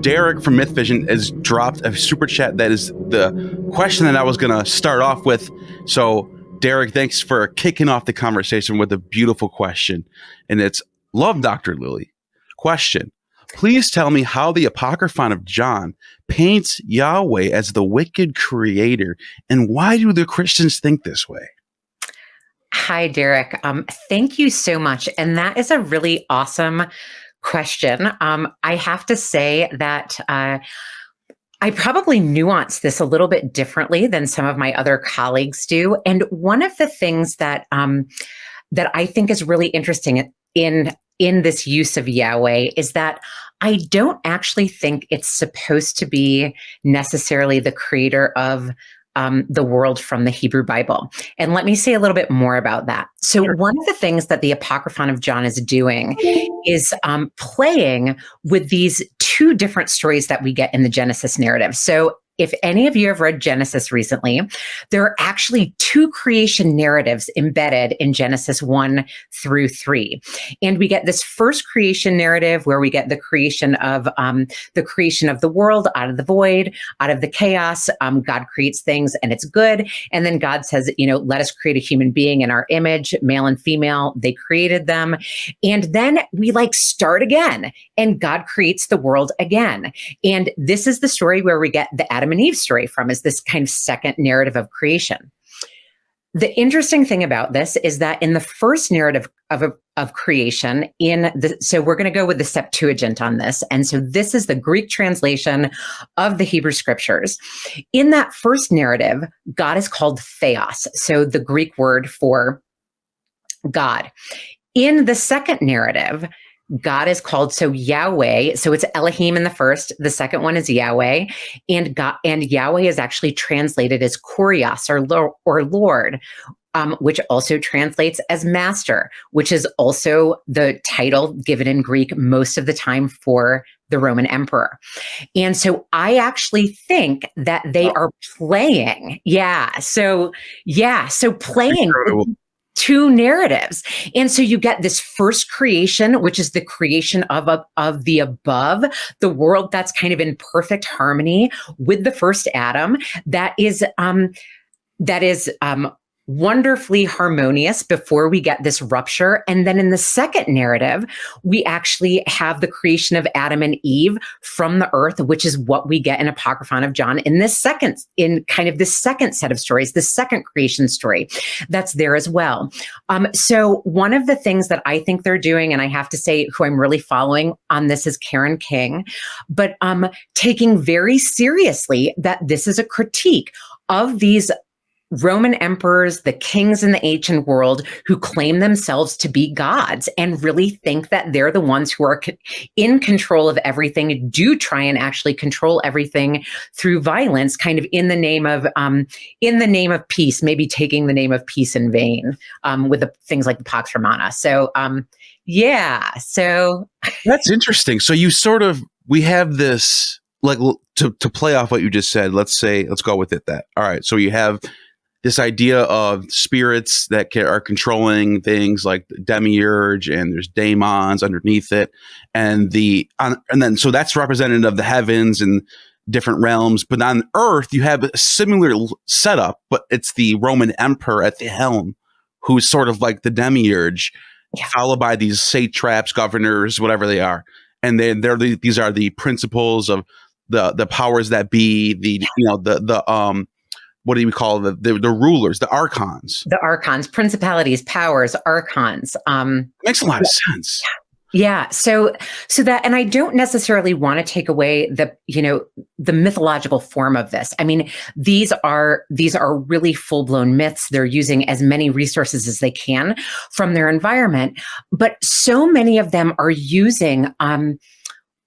Derek from MythVision has dropped a super chat that is the question that I was going to start off with. So, Derek, thanks for kicking off the conversation with a beautiful question. And it's, love Dr. Lillie. Question. Please tell me how the Apocryphon of John paints Yahweh as the wicked creator, and why do the Christians think this way? Hi, Derek. Thank you so much. And that is a really awesome question. I have to say that I probably nuance this a little bit differently than some of my other colleagues do. And one of the things that that I think is really interesting in this use of Yahweh is that I don't actually think it's supposed to be necessarily the creator of the world from the Hebrew Bible. And let me say a little bit more about that. So one of the things that the Apocryphon of John is doing is playing with these two different stories that we get in the Genesis narrative. So if any of you have read Genesis recently, there are actually two creation narratives embedded in Genesis 1 through 3. And we get this first creation narrative where we get the creation of the world out of the void, out of the chaos. God creates things and it's good. And then God says, let us create a human being in our image, male and female. They created them. And then we start again and God creates the world again. And this is the story where we get the Adam and Eve story from, is this kind of second narrative of creation. The interesting thing about this is that in the first narrative of creation, so we're going to go with the Septuagint on this. And so this is the Greek translation of the Hebrew scriptures. In that first narrative, God is called theos, so the Greek word for God. In the second narrative, God is called, so Yahweh, so it's Elohim in the first, the second one is Yahweh, and Yahweh is actually translated as Kurios or Lord, which also translates as master, which is also the title given in Greek most of the time for the Roman emperor. And so I actually think that they are playing. So playing two narratives. And so you get this first creation, which is the creation of the above, the world that's kind of in perfect harmony with the first Adam, that is wonderfully harmonious before we get this rupture. And then in the second narrative, we actually have the creation of Adam and Eve from the earth, which is what we get in Apocryphon of John in kind of this second set of stories, the second creation story that's there as well. So one of the things that I think they're doing, and I have to say who I'm really following on this is Karen King, but taking very seriously that this is a critique of these Roman emperors, the kings in the ancient world who claim themselves to be gods and really think that they're the ones who are in control of everything, do try and actually control everything through violence, kind of in the name of peace, maybe taking the name of peace in vain, with things like the Pax Romana. So, so that's interesting. So we have this, to play off what you just said, let's go with it that. All right. So you have this idea of spirits that are controlling things like the demiurge, and there's daemons underneath it, and then so that's representative of the heavens and different realms. But on Earth, you have a similar setup, but it's the Roman emperor at the helm, who's sort of like the demiurge, followed by these satraps, governors, whatever they are, and these are the principles of the powers that be, what do we call the rulers, the archons? The archons, principalities, powers, archons. Makes a lot of sense. Yeah. So that, and I don't necessarily want to take away the mythological form of this. I mean, these are really full-blown myths. They're using as many resources as they can from their environment, but so many of them are using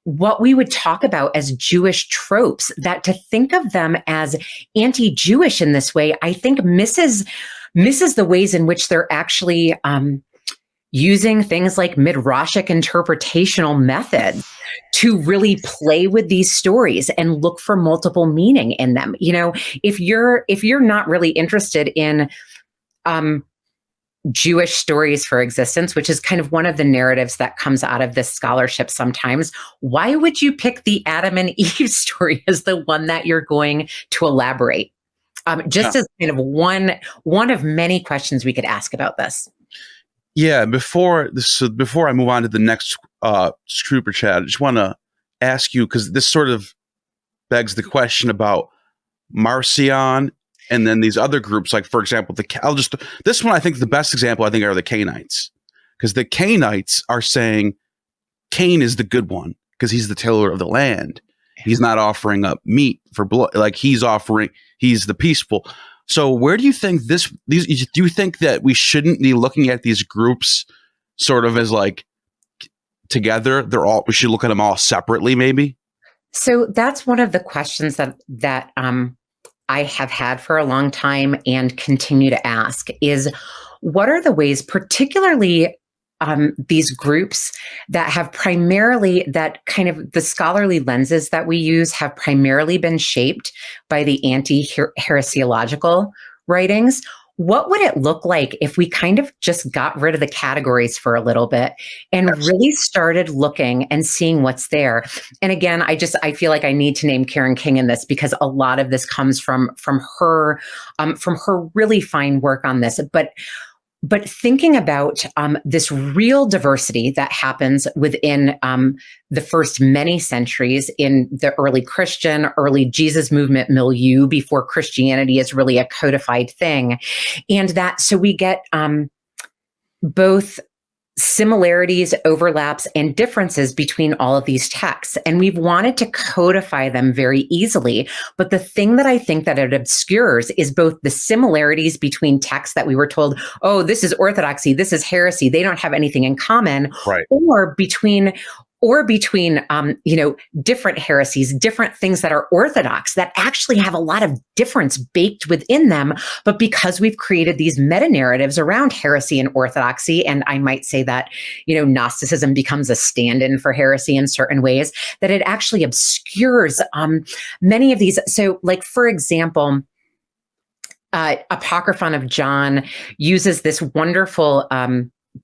what we would talk about as Jewish tropes, that to think of them as anti-Jewish in this way, I think misses the ways in which they're actually using things like midrashic interpretational methods to really play with these stories and look for multiple meaning in them. If you're not really interested in Jewish stories for existence, which is kind of one of the narratives that comes out of this scholarship sometimes. Why would you pick the Adam and Eve story as the one that you're going to elaborate? Just as kind of one of many questions we could ask about this. Yeah, before I move on to the next super chat, I just want to ask you, because this sort of begs the question about Marcion and then these other groups, like, for example, this one, I think the best example, I think, are the Cainites, because the Cainites are saying Cain is the good one because he's the tiller of the land. He's not offering up meat for blood, like he's the peaceful. So where do you think do you think that we shouldn't be looking at these groups sort of as like together? We should look at them all separately, maybe? So that's one of the questions that I have had for a long time and continue to ask is, what are the ways, particularly these groups that have primarily, that kind of the scholarly lenses that we use have primarily been shaped by the anti-heresiological writings? What would it look like if we kind of just got rid of the categories for a little bit and really started looking and seeing what's there? And again, I feel like I need to name Karen King in this, because a lot of this comes from her really fine work on this. But thinking about this real diversity that happens within the first many centuries in the early Christian, early Jesus movement milieu, before Christianity is really a codified thing. And that, so we get both similarities, overlaps, and differences between all of these texts. And we've wanted to codify them very easily. But the thing that I think that it obscures is both the similarities between texts that we were told, oh, this is orthodoxy, this is heresy, they don't have anything in common, right? Or between different heresies, different things that are orthodox that actually have a lot of difference baked within them. But because we've created these meta narratives around heresy and orthodoxy, and I might say that, Gnosticism becomes a stand-in for heresy in certain ways, that it actually obscures many of these. So, like, for example, Apocryphon of John uses this wonderful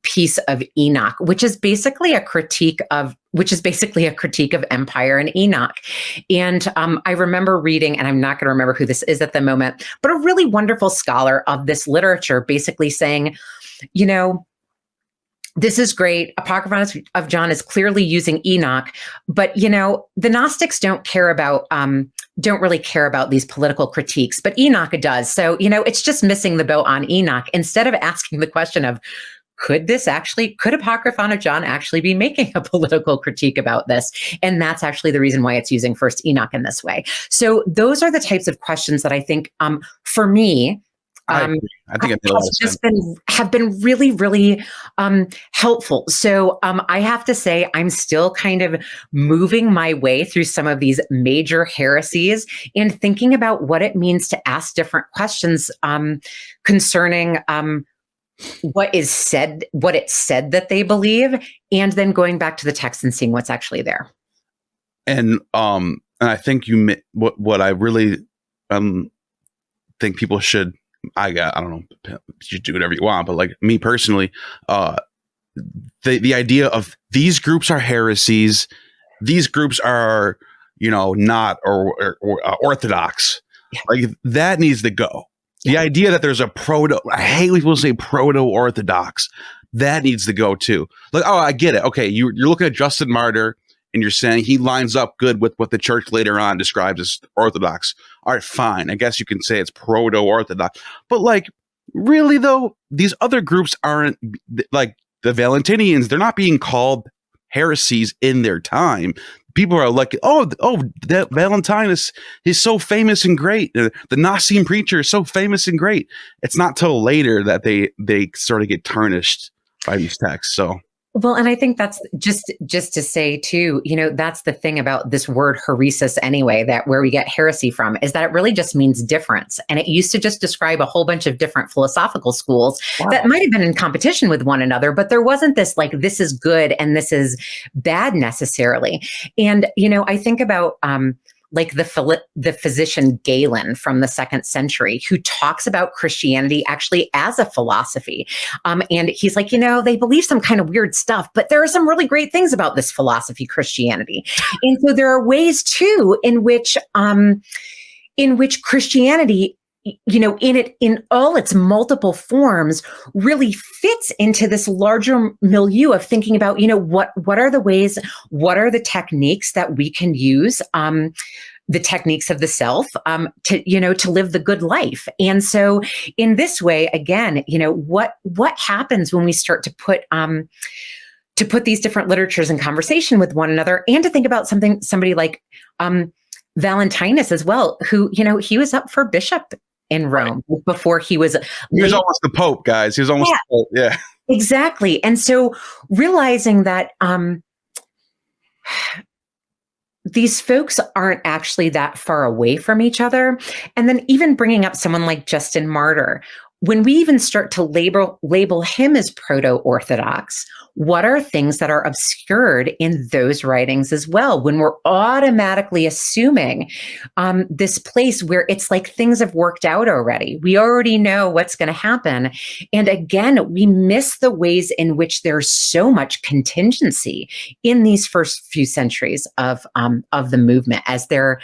piece of Enoch, which is basically a critique of empire and Enoch. And I remember reading, and I'm not going to remember who this is at the moment, but a really wonderful scholar of this literature basically saying, this is great. Apocryphon of John is clearly using Enoch, but the Gnostics don't really care about these political critiques, but Enoch does. So, it's just missing the boat on Enoch, instead of asking the question of, could Apocryphon of John actually be making a political critique about this? And that's actually the reason why it's using First Enoch in this way. So those are the types of questions that I think, for me, I think it made a lot of sense. Have been really, really helpful. So I have to say, I'm still kind of moving my way through some of these major heresies and thinking about what it means to ask different questions concerning what it's said that they believe, and then going back to the text and seeing what's actually there. And I think what I really think people should, I don't know, you should do whatever you want, but like me personally, the idea of these groups are heresies, these groups are not or orthodox, like that needs to go. The idea that there's I hate when people say proto-orthodox, that needs to go too. Like, oh, I get it. Okay, you're looking at Justin Martyr and you're saying he lines up good with what the church later on describes as orthodox. All right, fine. I guess you can say it's proto-orthodox. But like, really though, these other groups aren't, like the Valentinians, they're not being called heresies in their time. People are like, oh, that Valentinus is so famous and great. The Nicene preacher is so famous and great. It's not till later that they sort of get tarnished by these texts. So, well, and I think that's just to say too, that's the thing about this word heresis anyway, that where we get heresy from is that it really just means difference. And it used to just describe a whole bunch of different philosophical schools that might have been in competition with one another, but there wasn't this like, this is good and this is bad necessarily. And, I think about like the physician Galen from the 2nd century, who talks about Christianity actually as a philosophy. And he's like, they believe some kind of weird stuff, but there are some really great things about this philosophy, Christianity. And so there are ways too in which Christianity, in all its multiple forms, really fits into this larger milieu of thinking about, what are the ways, what are the techniques that we can use, the techniques of the self, to live the good life. And so in this way, again, what happens when we start to put these different literatures in conversation with one another, and to think about somebody like Valentinus as well, who, he was up for bishop in Rome before he was almost the Pope, guys. He was almost the Pope. Yeah, exactly. And so realizing that these folks aren't actually that far away from each other, and then even bringing up someone like Justin Martyr, when we even start to label him as proto-Orthodox, what are things that are obscured in those writings as well, when we're automatically assuming this place where it's like things have worked out already. We already know what's going to happen. And again, we miss the ways in which there's so much contingency in these first few centuries of the movement, as they're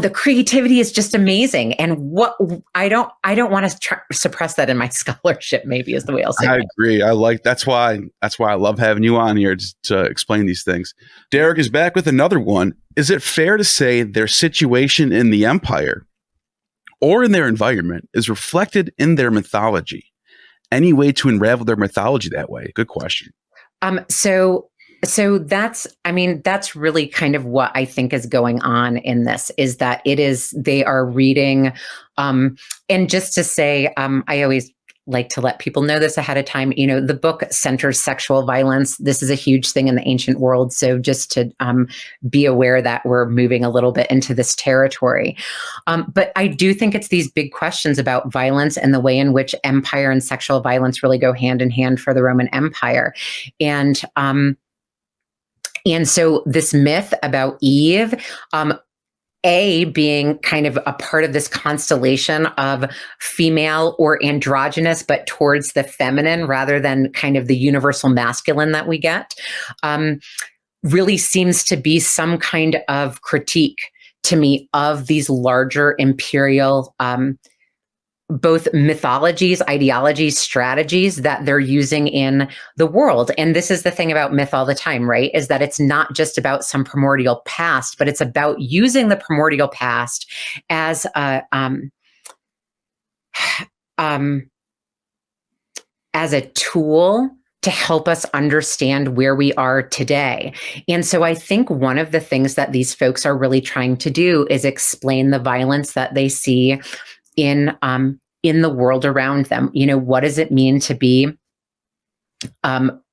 the creativity is just amazing. And what I don't want to suppress that in my scholarship, maybe, is the way I'll say I it. agree. That's why I love having you on here to explain these things. Derek is back with another one. Is it fair to say their situation in the empire or in their environment is reflected in their mythology? Any way to unravel their mythology that way? Good question. So that's really kind of what I think is going on in this, is that they are reading, and just to say, I always like to let people know this ahead of time, the book centers sexual violence. This is a huge thing in the ancient world. So just to be aware that we're moving a little bit into this territory. But I do think it's these big questions about violence and the way in which empire and sexual violence really go hand in hand for the Roman Empire. And so this myth about Eve, being kind of a part of this constellation of female or androgynous, but towards the feminine rather than kind of the universal masculine that we get, really seems to be some kind of critique to me of these larger imperial both mythologies, ideologies, strategies that they're using in the world. And this is the thing about myth all the time, right? Is that it's not just about some primordial past, but it's about using the primordial past as a tool to help us understand where we are today. And so I think one of the things that these folks are really trying to do is explain the violence that they see in the world around them. What does it mean to be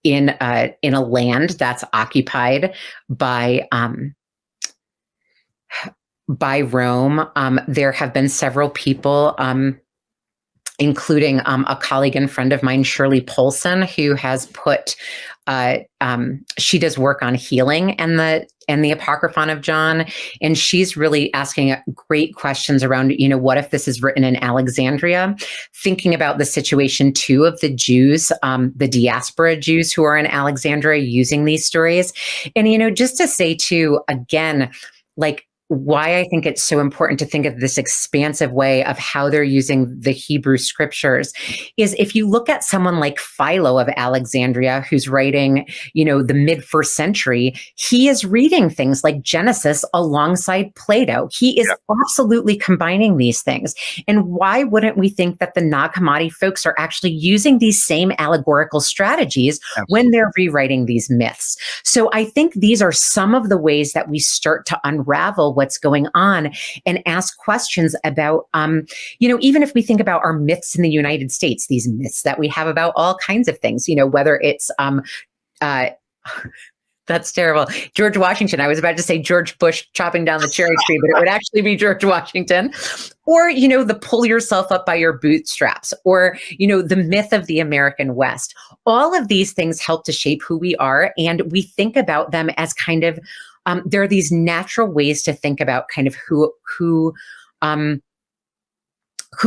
in a land that's occupied by Rome? There have been several people, including a colleague and friend of mine, Shirley Polson, who has put, she does work on healing and the Apocryphon of John. And she's really asking great questions around, what if this is written in Alexandria? Thinking about the situation too of the Jews, the diaspora Jews who are in Alexandria using these stories. And, just to say too, again, why I think it's so important to think of this expansive way of how they're using the Hebrew scriptures is if you look at someone like Philo of Alexandria, who's writing, the mid-1st century, he is reading things like Genesis alongside Plato. He is absolutely combining these things. And why wouldn't we think that the Nag Hammadi folks are actually using these same allegorical strategies when they're rewriting these myths? So I think these are some of the ways that we start to unravel what's going on and ask questions about, even if we think about our myths in the United States, these myths that we have about all kinds of things, whether it's That's terrible. George Washington. I was about to say George Bush chopping down the cherry tree, but it would actually be George Washington. Or, the pull yourself up by your bootstraps, or, the myth of the American West. All of these things help to shape who we are. And we think about them as kind of, there are these natural ways to think about kind of who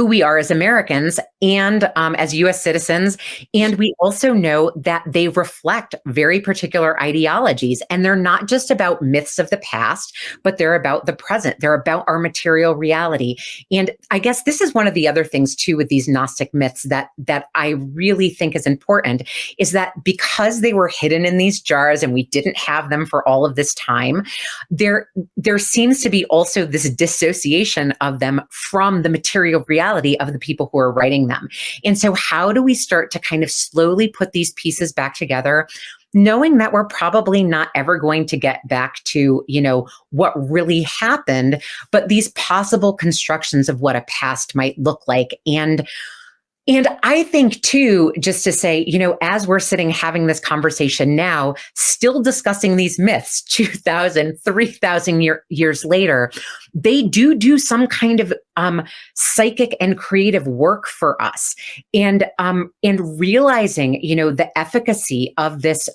we are as Americans and as US citizens. And we also know that they reflect very particular ideologies. And they're not just about myths of the past, but they're about the present. They're about our material reality. And I guess this is one of the other things too with these Gnostic myths that I really think is important, is that because they were hidden in these jars and we didn't have them for all of this time, there seems to be also this dissociation of them from the material reality of the people who are writing them. And so how do we start to kind of slowly put these pieces back together, knowing that we're probably not ever going to get back to, what really happened, but these possible constructions of what a past might look like. And I think too, just to say, as we're sitting having this conversation now, still discussing these myths 2,000, 3,000 years later, they do some kind of psychic and creative work for us. And realizing, the efficacy of this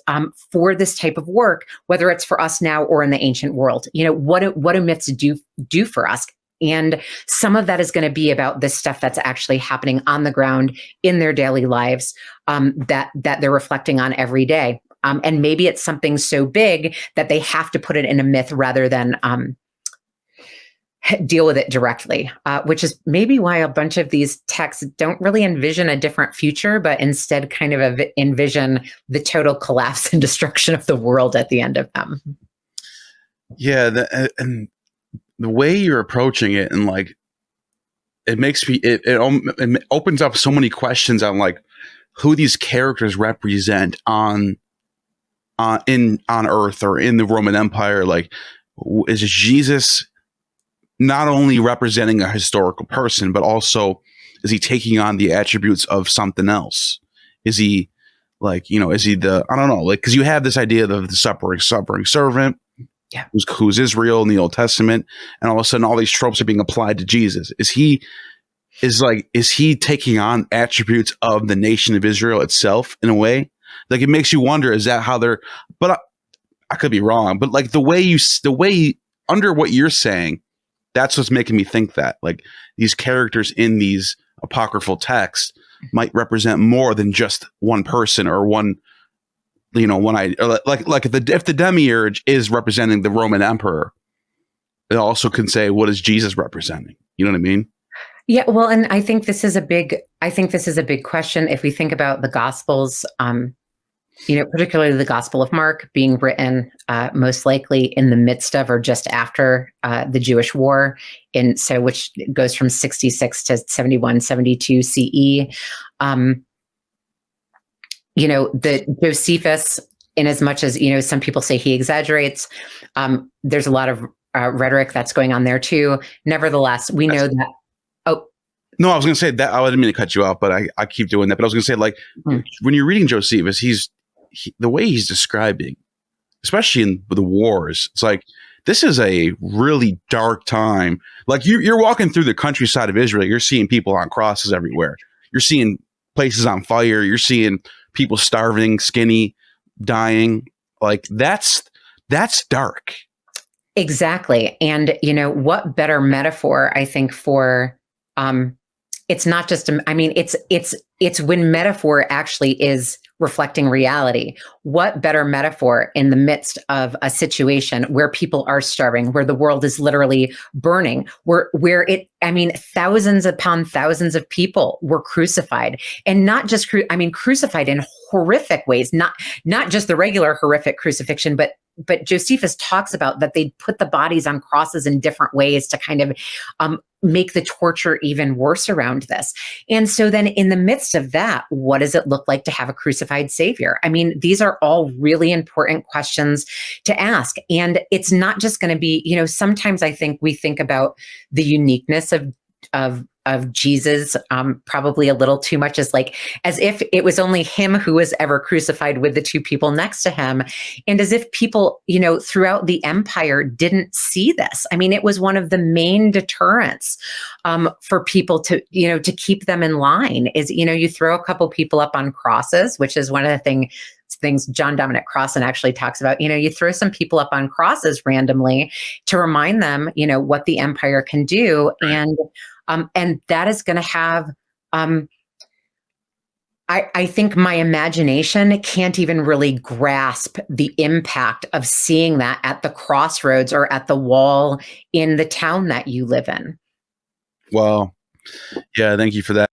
for this type of work, whether it's for us now or in the ancient world, what do myths do for us? And some of that is going to be about this stuff that's actually happening on the ground in their daily lives, that they're reflecting on every day. And maybe it's something so big that they have to put it in a myth rather than deal with it directly, which is maybe why a bunch of these texts don't really envision a different future, but instead kind of envision the total collapse and destruction of the world at the end of them. Yeah, and the way you're approaching it, and like, it makes me, it opens up so many questions on like who these characters represent on Earth or in the Roman Empire. Like, is Jesus not only representing a historical person, but also is he taking on the attributes of something else? Is he like, is he I don't know, like, because you have this idea of the suffering servant. Yeah, who's Israel in the Old Testament, and all of a sudden all these tropes are being applied to Jesus. Is he taking on attributes of the nation of Israel itself in a way? Like, it makes you wonder, is that how they're, but I could be wrong, but like the way under what you're saying, that's what's making me think that like these characters in these apocryphal texts might represent more than just one person or one, like if the demiurge is representing the Roman emperor, it also can say, what is Jesus representing? You know what I mean? Yeah, well, and I think this is a big question. If we think about the Gospels, particularly the Gospel of Mark being written most likely in the midst of or just after the Jewish War, which goes from 66 to 71, 72 CE. The Josephus, in as much as, some people say he exaggerates, there's a lot of rhetoric that's going on there too. Nevertheless, we know that. Oh, no, I was going to say that. I didn't mean to cut you off, but I keep doing that. But I was going to say, like, when you're reading Josephus, the way he's describing, especially in the wars, it's like, this is a really dark time. Like, you're walking through the countryside of Israel, you're seeing people on crosses everywhere. You're seeing places on fire. You're seeing people starving, skinny, dying. Like, that's dark. Exactly. And, what better metaphor, I think, for, it's not just, it's when metaphor actually is reflecting reality. What better metaphor in the midst of a situation where people are starving, where the world is literally burning, where thousands upon thousands of people were crucified, and not just crucified in horrific ways, not just the regular horrific crucifixion, but Josephus talks about that they put the bodies on crosses in different ways to kind of make the torture even worse around this. And so then in the midst of that, what does it look like to have a crucified savior? These are all really important questions to ask. And it's not just going to be, sometimes I think we think about the uniqueness of of Jesus, probably a little too much, as if it was only him who was ever crucified with the two people next to him, and as if people, throughout the empire didn't see this. I mean, it was one of the main deterrents for people to keep them in line. Is you throw a couple people up on crosses, which is one of the things John Dominic Crossan actually talks about. You throw some people up on crosses randomly to remind them, what the empire can do, and that is going to have, I think my imagination can't even really grasp the impact of seeing that at the crossroads or at the wall in the town that you live in. Wow. Yeah, thank you for that.